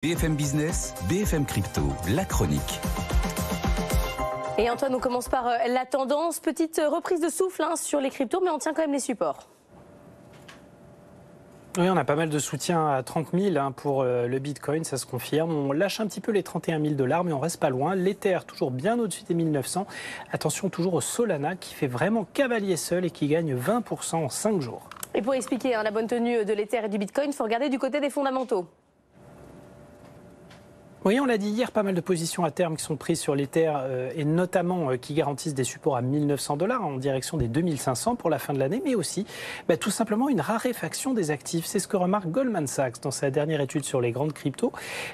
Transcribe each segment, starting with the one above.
BFM Business, BFM Crypto, la chronique. Et Antoine, on commence par la tendance. Petite reprise de souffle sur les cryptos, mais on tient quand même les supports. Oui, on a pas mal de soutien à 30 000 pour le Bitcoin, ça se confirme. On lâche un petit peu les 31 000 $, mais on reste pas loin. L'Ether, toujours bien au-dessus des 1900. Attention toujours au Solana, qui fait vraiment cavalier seul et qui gagne 20% en 5 jours. Et pour expliquer la bonne tenue de l'Ether et du Bitcoin, il faut regarder du côté des fondamentaux. Oui, on l'a dit hier, pas mal de positions à terme qui sont prises sur l'Ether et notamment qui garantissent des supports à 1900 $ en direction des 2500 pour la fin de l'année, mais aussi tout simplement une raréfaction des actifs. C'est ce que remarque Goldman Sachs dans sa dernière étude sur les grandes cryptos.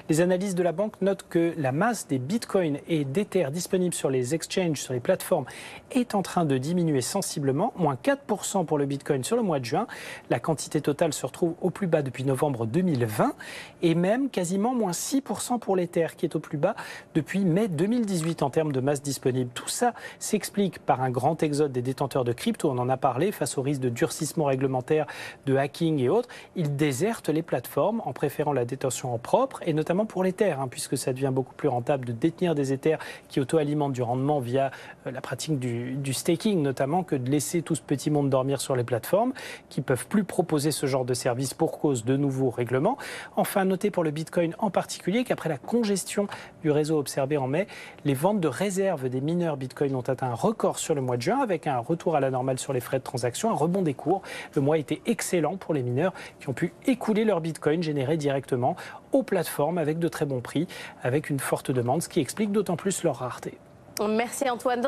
Les analystes de la banque notent que la masse des bitcoins et d'Ether disponibles sur les exchanges, sur les plateformes, est en train de diminuer sensiblement, moins 4% pour le bitcoin sur le mois de juin. La quantité totale se retrouve au plus bas depuis novembre 2020 et même quasiment moins 6% pour l'Ether qui est au plus bas depuis mai 2018 en termes de masse disponible. Tout ça s'explique par un grand exode des détenteurs de crypto. On en a parlé face au risque de durcissement réglementaire, de hacking et autres. Ils désertent les plateformes en préférant la détention en propre et notamment pour l'Ether, puisque ça devient beaucoup plus rentable de détenir des Ethers qui auto-alimentent du rendement via la pratique du staking notamment que de laisser tout ce petit monde dormir sur les plateformes qui ne peuvent plus proposer ce genre de service pour cause de nouveaux règlements. Enfin, notez pour le Bitcoin en particulier qu'après la congestion du réseau observée en mai, les ventes de réserve des mineurs Bitcoin ont atteint un record sur le mois de juin avec un retour à la normale sur les frais de transaction, un rebond des cours. Le mois était excellent pour les mineurs qui ont pu écouler leur Bitcoin généré directement aux plateformes avec de très bons prix, avec une forte demande, ce qui explique d'autant plus leur rareté. Merci Antoine.